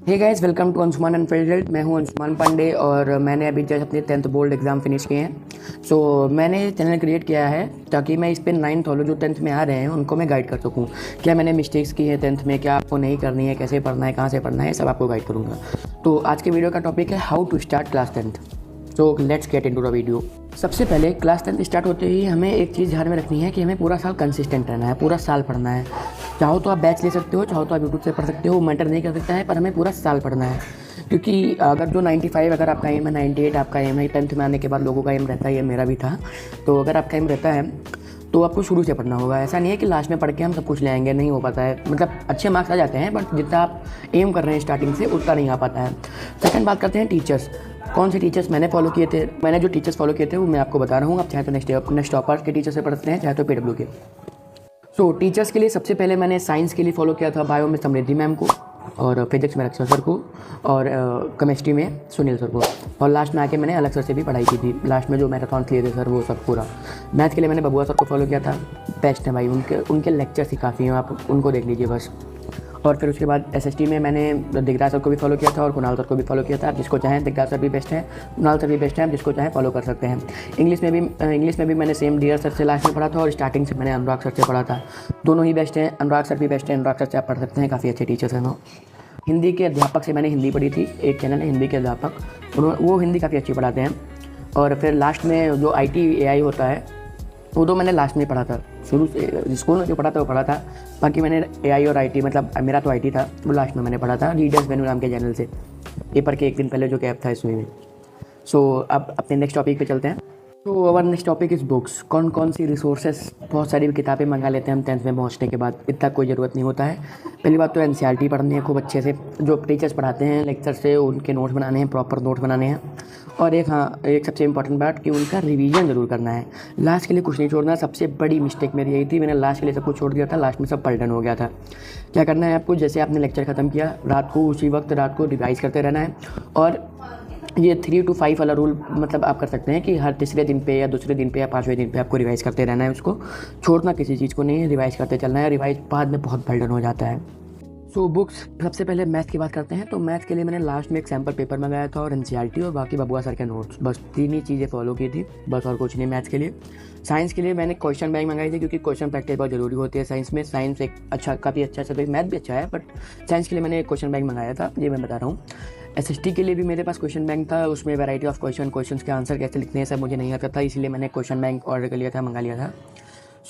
Hey guys, welcome to Anshuman unfiltered. मैं हूं अंशुमान पांडे और मैंने अभी जस्ट अपने 10th बोर्ड एग्ज़ाम फिनिश किए हैं। मैंने चैनल क्रिएट किया है ताकि मैं इस पर 9th वालों जो 10th में आ रहे हैं उनको मैं गाइड कर सकूं। क्या मैंने मिस्टेक्स की है 10th में, क्या आपको नहीं करनी है, कैसे पढ़ना है, कहाँ से पढ़ना है, सब आपको गाइड करूँगा। तो आज के वीडियो का टॉपिक है how to start class 10th। So let's get into the video. सबसे पहले क्लास 10th स्टार्ट होते ही हमें एक चीज़ ध्यान में रखनी है कि हमें पूरा साल कंसिस्टेंट रहना है, पूरा साल पढ़ना है। चाहो तो आप बैच ले सकते हो, चाहो तो आप यूट्यूब से पढ़ सकते हो, मैटर नहीं कर सकता है, पर हमें पूरा साल पढ़ना है। क्योंकि अगर जो 95 अगर आपका एम है, 98 आपका एम है, 10th में आने के बाद लोगों का एम रहता है, ये मेरा भी था। तो अगर आपका एम रहता है तो आपको शुरू से पढ़ना होगा। ऐसा नहीं है कि लास्ट में पढ़ के हम सब कुछ ले आएंगे, नहीं हो पाता है। मतलब अच्छे मार्क्स आ जाते हैं बट जितना आप एम कर रहे हैं स्टार्टिंग से उतना नहीं आ पाता है। सेकंड बात करते हैं टीचर्स। कौन से टीचर्स मैंने फॉलो किए थे। मैंने जो टीचर्स फॉलो किए थे वो मैं आपको बता रहा हूँ। आप चाहे तो नेक्स्ट टॉपर्स के टीचर से पढ़ते हैं, चाहे तो PW के। टीचर्स के लिए सबसे पहले मैंने साइंस के लिए फॉलो किया था बायो में समृद्धि मैम को, और फिजिक्स में रक्षा सर को, और केमिस्ट्री में सुनील सर को, और लास्ट में आके मैंने अलग सर से भी पढ़ाई की थी। लास्ट में जो मैराथन लिए थे सर वो सब पूरा। मैथ के लिए मैंने बबुआ सर को फॉलो किया था। बेस्ट है भाई, उनके लेक्चर्स ही काफ़ी हैं, आप उनको देख लीजिए बस। और फिर उसके बाद SST में मैंने दिग्राज सर को भी फॉलो किया था और कुणाल सर को भी फॉलो किया था। आप जिसको चाहें, दिग्राज सर भी बेस्ट है, कुणाल सर भी बेस्ट है, आप जिसको चाहें फॉलो कर सकते हैं। इंग्लिश में भी मैंने सेम डियर सर से लास्ट में पढ़ा था और स्टार्टिंग से मैंने अनुराग सर से पढ़ा था। दोनों ही बेस्ट हैं, अनुराग सर भी बेस्ट है, अनुराग सर से आप पढ़ सकते हैं, काफ़ी अच्छे टीचर्स हैं वो। हिंदी के अध्यापक से मैंने हिंदी पढ़ी थी, एक चैनल है हिंदी के अध्यापक, वो हिंदी काफ़ी अच्छी पढ़ाते हैं। और फिर लास्ट में जो IT AI होता है वो तो मैंने लास्ट में पढ़ा था। शुरू से स्कूल में जो पढ़ा था वो पढ़ा था, बाकी मैंने AI और IT, मतलब मेरा तो IT था, वो लास्ट में मैंने पढ़ा था रीडर्स वेन्यू नाम के चैनल से, पेपर के एक दिन पहले जो गैप था इसमें। अब अपने नेक्स्ट टॉपिक पे चलते हैं। Our next topic is books. कौन कौन सी रिसोर्सेस, बहुत सारी किताबें मंगा लेते हैं हम 10th में पहुंचने के बाद, इतना कोई ज़रूरत नहीं होता है। पहली बात तो NCERT पढ़नी है खूब अच्छे से, जो टीचर्स पढ़ाते हैं लेक्चर से उनके नोट्स बनाने हैं, प्रॉपर नोट बनाने हैं। और एक सबसे इंपॉर्टेंट बात कि उनका रिवीजन ज़रूर करना है, लास्ट के लिए कुछ नहीं छोड़ना। सबसे बड़ी मिस्टेक मेरी यही थी, मैंने लास्ट के लिए सब कुछ छोड़ दिया था, लास्ट में सब पलटन हो गया था। क्या करना है आपको, जैसे आपने लेक्चर ख़त्म किया रात को, उसी वक्त रात को रिवाइज़ करते रहना है। और ये 3 to 5 वाला रूल मतलब आप कर सकते हैं कि हर तीसरे दिन पे या दूसरे दिन पे या 5वें दिन पे आपको रिवाइज़ करते रहना है, उसको छोड़ना किसी चीज़ को नहीं है, रिवाइज़ करते चलना है। रिवाइज़ बाद में बहुत बर्डन हो जाता है। बुक्स, सबसे पहले मैथ की बात करते हैं। तो मैथ के लिए मैंने लास्ट में एक सैम्पल पेपर मंगाया था और NCERT और बाकी बबुआ सर के नोट्स, बस 3 ही चीज़ें फॉलो की थी बस, और कुछ नहीं मैथ्स के लिए। साइंस के लिए मैंने क्वेश्चन बैंक मंगाई थी क्योंकि क्वेश्चन प्रैक्टिस बहुत ज़रूरी होती है साइंस में। साइंस एक काफ़ी अच्छा सब्जेक्ट, मैथ भी अच्छा है बट साइंस के लिए मैंने क्वेश्चन बैंक मंगाया था, ये मैं बता रहा हूँ। SST के लिए भी मेरे पास क्वेश्चन बैंक था, उसमें वैरायटी ऑफ क्वेश्चन के आंसर कैसे लिखने हैं सब मुझे नहीं आता था, इसलिए मैंने क्वेश्चन बैंक ऑर्डर कर लिया था, मंगा लिया था।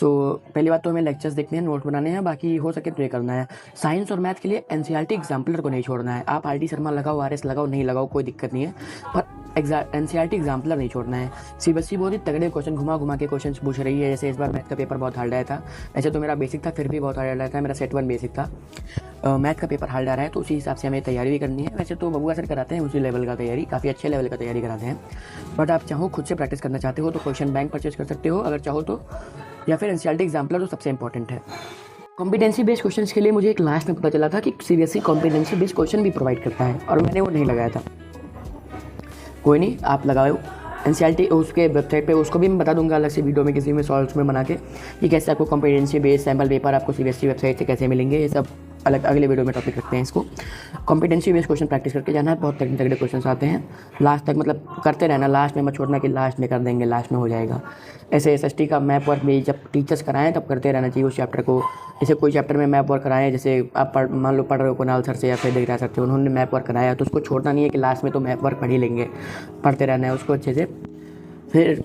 पहली बात तो हमें लेक्चर्स देखने हैं, नोट बनाने हैं, बाकी हो सके तो ये करना है। साइंस और मैथ के लिए NCERT एग्जाम्पलर को नहीं छोड़ना है। आप RD शर्मा लगाओ, RS लगाओ, नहीं लगाओ कोई दिक्कत नहीं है, पर NCERT एग्जाम्पलर नहीं छोड़ना है। CBSE बहुत ही तगड़े क्वेश्चन घुमा के क्वेश्चन पूछ रही है। जैसे इस बार मैथ का पेपर बहुत हार्ड आया था, वैसे तो मेरा बेसिक था फिर भी बहुत हार्ड आया था, मेरा सेट 1 बेसिक था। मैथ का पेपर हार्ड आ रहा है तो उसी हिसाब से हमें तैयारी भी करनी है। वैसे तो बबुआ सर कराते हैं उसी लेवल का तैयारी, काफ़ी अच्छे लेवल का तैयारी कराते हैं, बट आप चाहो खुद से प्रैक्टिस करना चाहते हो तो क्वेश्चन बैंक परचेज कर सकते हो अगर चाहो तो, या फिर NCERT एग्जाम्पलर तो सबसे इंपॉर्टेंट है। कॉम्पिटेंसी बेस्ड क्वेश्चंस के लिए मुझे एक लास्ट में पता चला था कि CBSE कॉम्पिटेंसी बेस्ड क्वेश्चन भी प्रोवाइड करता है और मैंने वो नहीं लगाया था। कोई नहीं, आप लगाओ NCERT उसके वेबसाइट पे, उसको भी मैं बता दूंगा अलग से वीडियो में किसी में शॉर्ट्स में बना के कि कैसे आपको कॉम्पिटेंसी बेस्ड सैम्पल पेपर आपको CBSE वेबसाइट से कैसे मिलेंगे, ये सब अलग अगले वीडियो में टॉपिक रखते हैं इसको। कॉम्पिटेंसी बेस्ड क्वेश्चन प्रैक्टिस करके जाना है, बहुत तगड़े क्वेश्चन आते हैं लास्ट तक, मतलब करते रहना, लास्ट में मत छोड़ना कि लास्ट में कर देंगे, लास्ट में हो जाएगा। ऐसे SST का मैप वर्क भी जब टीचर्स कराएं तब करते रहना चाहिए उस चैप्टर को। जैसे कोई चैप्टर में मैप वर्क कराएं, जैसे आप मान लो पढ़ रहे हो कुणाल सर से या फिर दिग्राज सर से, उन्होंने मैप वर्क कराया तो उसको छोड़ना नहीं है कि लास्ट में तो मैप वर्क पढ़ ही लेंगे, पढ़ते रहना है उसको अच्छे से। फिर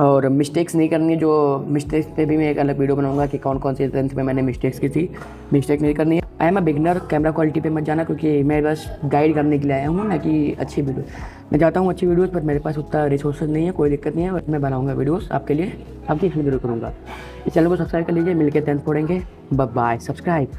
और मिस्टेक्स नहीं करनी है, जो मिस्टेक्स पे भी मैं एक अलग वीडियो बनाऊंगा कि कौन कौन से 10th में मैंने मिस्टेक्स की थी। मिस्टेक नहीं करनी है। I am a beginner, camera quality पे मत जाना क्योंकि मैं बस गाइड करने के लिए आया हूँ, ना कि अच्छी वीडियो। मैं चाहता हूँ अच्छी वीडियोस, पर मेरे पास उतना रिसोर्सेज नहीं है, कोई दिक्कत नहीं है, बट मैं बनाऊँगा वीडियोस आपके लिए, आपकी वीडियो करूँगा। इस चैनल को सब्सक्राइब कर लीजिए, मिलकर 10th पढ़ेंगे। Bye, subscribe.